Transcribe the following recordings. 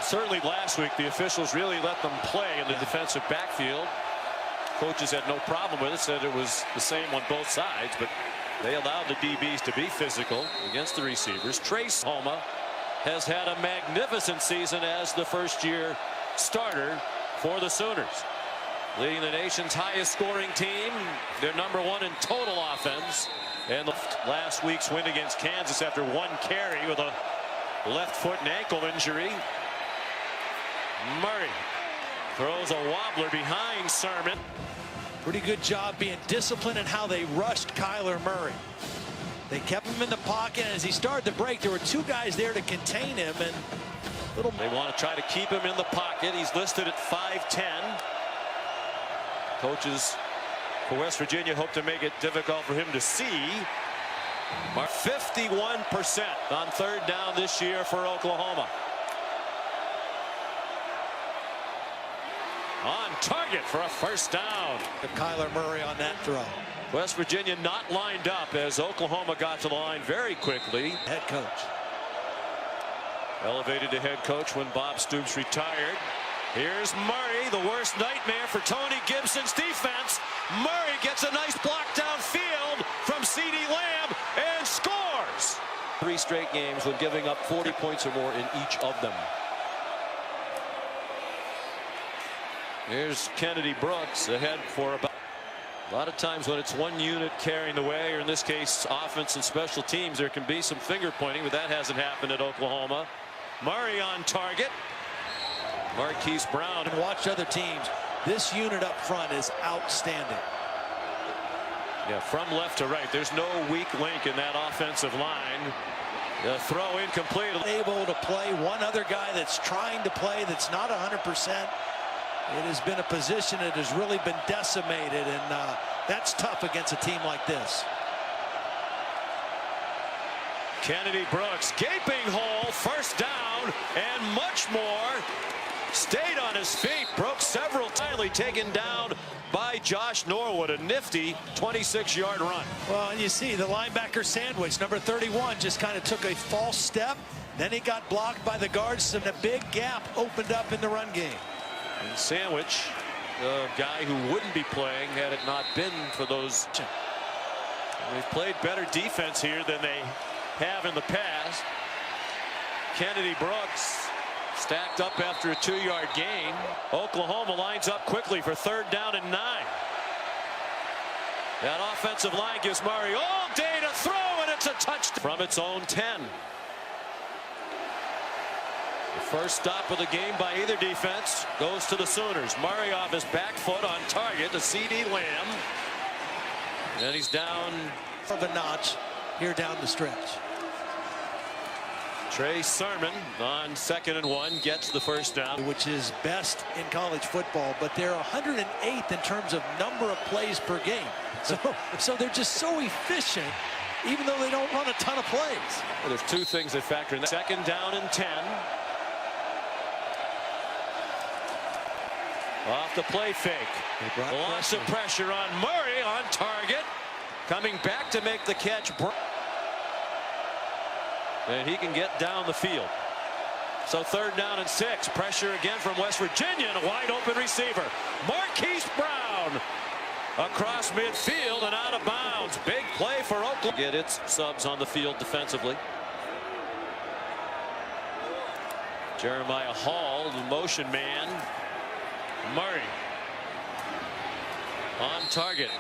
Certainly last week, the officials really let them play in the defensive backfield. Coaches had no problem with it, said it was the same on both sides, but they allowed the DBs to be physical against the receivers. Trace Homa has had a magnificent season as the first-year starter for the Sooners, leading the nation's highest scoring team. They're #1 in total offense, and last week's win against Kansas after one carry with a left foot and ankle injury. Murray throws a wobbler behind Sermon. Pretty good job being disciplined in how they rushed Kyler Murray. They kept him in the pocket, and as he started to break, there were two guys there to contain him. And they want to try to keep him in the pocket. He's listed at 5'10". Coaches for West Virginia hope to make it difficult for him to see. 51% on third down this year for Oklahoma. On target for a first down. Kyler Murray on that throw. West Virginia not lined up as Oklahoma got to the line very quickly. Head coach. Elevated to head coach when Bob Stoops retired. Here's Murray, the worst nightmare for Tony Gibson's defense. Murray gets a nice block downfield from CeeDee Lamb and scores. 3 straight games when giving up 40 points or more in each of them. Here's Kennedy Brooks ahead for about. A lot of times when it's one unit carrying the way, or in this case offense and special teams, there can be some finger pointing, but that hasn't happened at Oklahoma. Murray on target. Marquise Brown. And watch other teams. This unit up front is outstanding. Yeah, from left to right. There's no weak link in that offensive line. The throw incomplete. Able to play one other guy that's trying to play that's not 100%. It has been a position that has really been decimated, and that's tough against a team like this. Kennedy Brooks, gaping hole, first down, and much more. Stayed on his feet, broke several, finally taken down by Josh Norwood. A nifty 26-yard run. Well, and you see the linebacker sandwich, number 31, just kind of took a false step. Then he got blocked by the guards, and a big gap opened up in the run game. And Sandwich, the guy who wouldn't be playing had it not been for those. They've played better defense here than they have in the past. Kennedy Brooks stacked up after a 2-yard gain. Oklahoma lines up quickly for third down and 9. That offensive line gives Murray all day to throw, and it's a touchdown from its own 10. The first stop of the game by either defense goes to the Sooners. Murray off his back foot on target to CeeDee Lamb. And he's down of a notch here down the stretch. Trey Sermon on 2nd and 1 gets the first down. Which is best in college football, but they're 108th in terms of number of plays per game. So they're just so efficient, even though they don't run a ton of plays. Well, there's two things that factor in that. 2nd down and 10. Off the play fake. Lots of pressure on Murray on target. Coming back to make the catch. And he can get down the field. So 3rd down and 6. Pressure again from West Virginia, and a wide open receiver. Marquise Brown across midfield and out of bounds. Big play for Oklahoma. Get its subs on the field defensively. Jeremiah Hall, the motion man. Murray on target.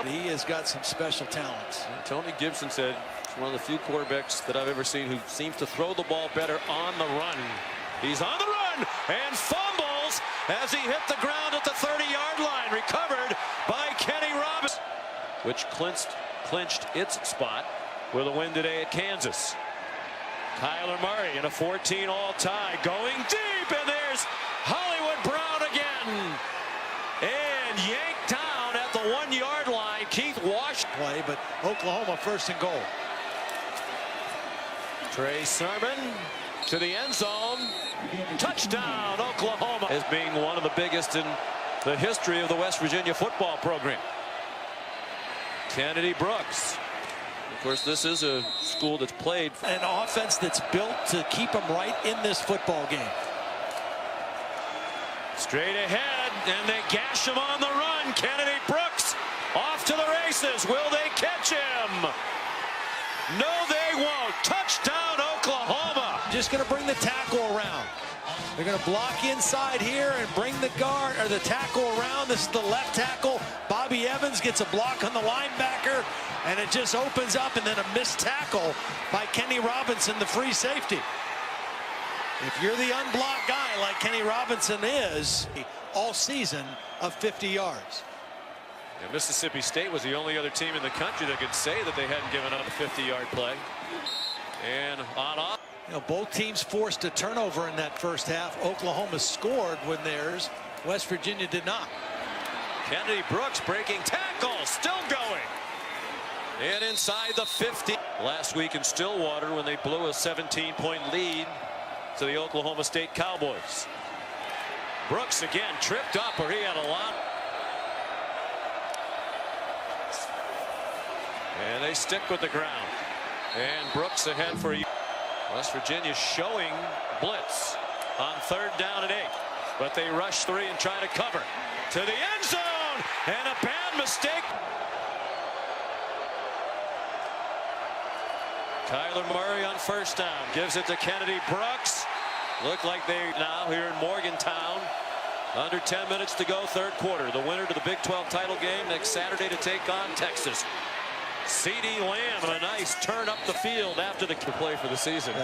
He has got some special talents. Tony Gibson said he's one of the few quarterbacks that I've ever seen who seems to throw the ball better on the run. He's on the run and fumbles as he hit the ground at the 30-yard line. Recovered by Kenny Robinson, which clinched its spot with a win today at Kansas. Kyler Murray in a 14-all tie, going deep, and there's Hollywood Brown again, and yanked down at the 1-yard line. Keith Wash play, but Oklahoma 1st and goal. Trey Sermon to the end zone. Touchdown, Oklahoma, as being one of the biggest in the history of the West Virginia football program. Kennedy Brooks. Of course, this is a school that's played an offense that's built to keep them right in this football game. Straight ahead, and they gash him on the run. Kennedy Brooks off to the races. Will they catch him? No, they won't. Touchdown, Oklahoma. Just going to bring the tackle around. They're going to block inside here and bring the guard or the tackle around. This is the left tackle. Bobby Evans gets a block on the linebacker, and it just opens up, and then a missed tackle by Kenny Robinson, the free safety. If you're the unblocked guy like Kenny Robinson is all season of 50 yards. And Mississippi State was the only other team in the country that could say that they hadn't given up a 50-yard play. And on off. You know, both teams forced a turnover in that first half. Oklahoma scored when theirs. West Virginia did not. Kennedy Brooks breaking tackle, still going. And inside the 50. Last week in Stillwater when they blew a 17-point lead to the Oklahoma State Cowboys. Brooks again tripped up, or he had a lot. And they stick with the ground. And Brooks ahead for you. West Virginia showing blitz on 3rd down and 8. But they rush 3 and try to cover. To the end zone. And a bad mistake. Kyler Murray on 1st down. Gives it to Kennedy Brooks. Look like they now here in Morgantown. Under 10 minutes to go, 3rd quarter. The winner to the Big 12 title game next Saturday to take on Texas. CeeDee Lamb and a nice turn up the field after the play for the season.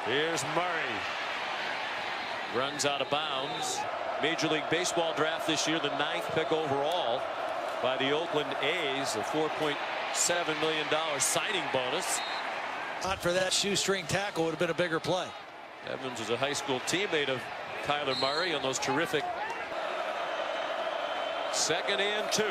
Here's Murray. Runs out of bounds. Major League Baseball draft this year, the 9th pick overall by the Oakland A's, a $4.7 million signing bonus. Not for that shoestring tackle, would have been a bigger play. Evans was a high school teammate of Kyler Murray on those terrific. 2nd and 2.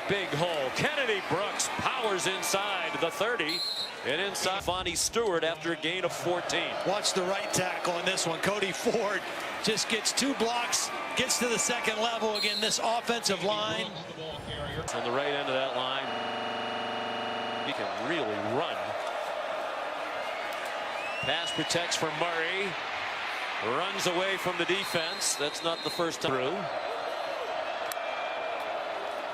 Big hole. Kennedy Brooks powers inside the 30 and inside Fonnie Stewart after a gain of 14. Watch the right tackle in this one. Cody Ford just gets 2 blocks, gets to the 2nd level. Again, this offensive line. On the right end of that line, he can really run. Pass protects for Murray. Runs away from the defense. That's not the first time through.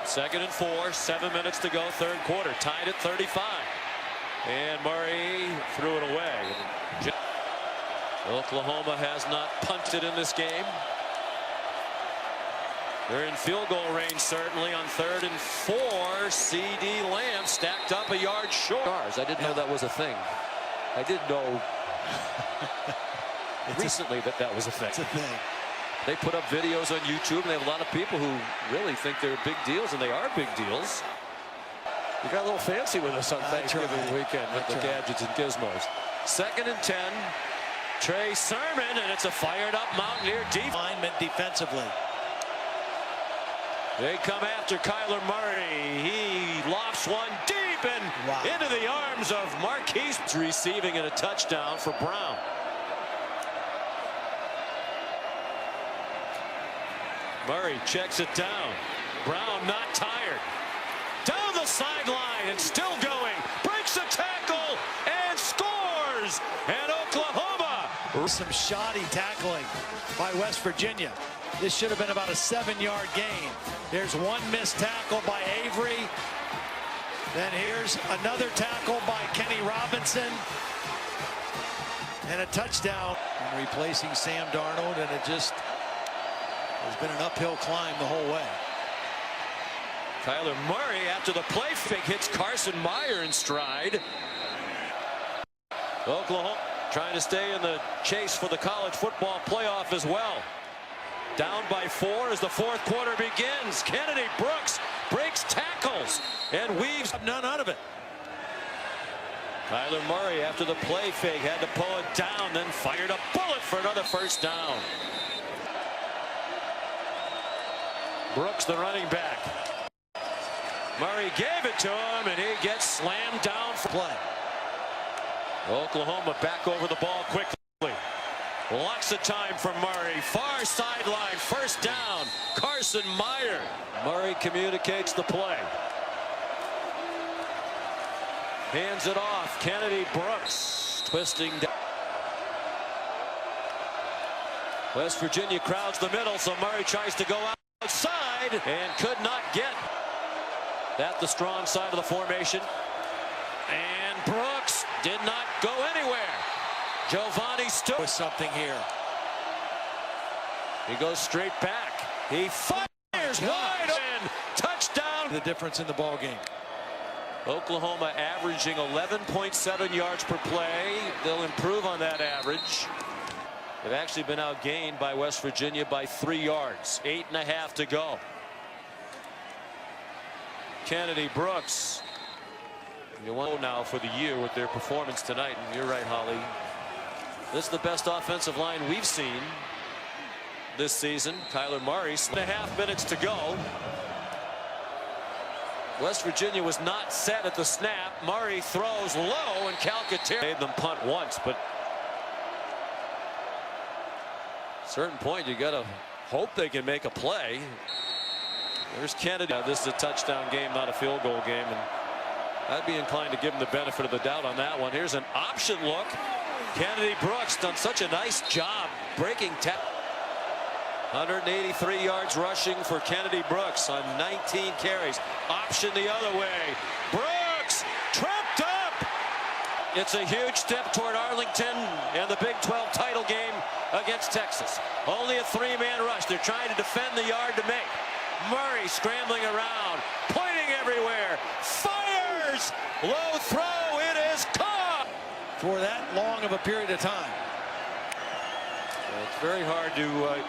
2nd and 4, 7 minutes to go, 3rd quarter. Tied at 35. And Murray threw it away. Oklahoma has not punted in this game. They're in field goal range certainly on 3rd and 4. CeeDee Lamb stacked up a yard short. I didn't know that was a thing. I didn't know recently that was a thing. It's a thing. They put up videos on YouTube, and they have a lot of people who really think they're big deals, and they are big deals. You got a little fancy with us on Thanksgiving weekend with the gadgets and gizmos. 2nd and 10. Trey Sermon, and it's a fired-up Mountaineer Lineman defensively. They come after Kyler Murray. He lofts one deep and into the arms of Marquise. Receiving and a touchdown for Brown. Murray checks it down. Brown not tired. Down the sideline and still going. Breaks a tackle and scores. And Oklahoma. Some shoddy tackling by West Virginia. This should have been about a 7-yard gain. There's one missed tackle by Avery. Then here's another tackle by Kenny Robinson. And a touchdown. And replacing Sam Darnold, and it just has been an uphill climb the whole way. Kyler Murray, after the play fake, hits Carson Meyer in stride. Oklahoma trying to stay in the chase for the college football playoff as well. Down by 4 as the 4th quarter begins. Kennedy Brooks breaks tackles and weaves none out of it. Kyler Murray, after the play fake, had to pull it down, then fired a bullet for another 1st down. Brooks, the running back. Murray gave it to him, and he gets slammed down for play. Oklahoma back over the ball quickly. Lots of time for Murray. Far sideline, 1st down. Carson Meyer. Murray communicates the play. Hands it off. Kennedy Brooks twisting down. West Virginia crowds the middle, so Murray tries to go outside and could not get at the strong side of the formation. And Brooks did not go anywhere. Giovanni stood with something here. He goes straight back. He fires wide open. Touchdown. The difference in the ball game. Oklahoma averaging 11.7 yards per play. They'll improve on that average. They've actually been outgained by West Virginia by 3 yards. 8.5 to go. Kennedy Brooks. You want now for the year with their performance tonight. And you're right, Holly. This is the best offensive line we've seen this season. Kyler Murray, 6.5 minutes to go. West Virginia was not set at the snap. Murray throws low, and Calcaterra made them punt once, but at a certain point you got to hope they can make a play. There's Kennedy. This is a touchdown game, not a field goal game, and I'd be inclined to give him the benefit of the doubt on that one. Here's an option look. Kennedy Brooks done such a nice job breaking tackle. 183 yards rushing for Kennedy Brooks on 19 carries. Option the other way. Brooks tripped up. It's a huge step toward Arlington and the Big 12 title game against Texas. Only a 3-man rush. They're trying to defend the yard to make. Murray scrambling around, pointing everywhere. Fires! Low throw. It is caught. For that long of a period of time. It's very hard to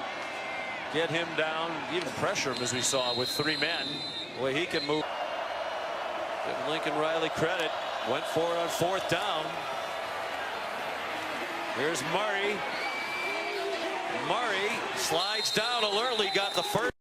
get him down, even pressure him as we saw with 3 men. The way he can move. Give Lincoln Riley credit. Went for it on 4th down. Here's Murray. Murray slides down alertly, got the first.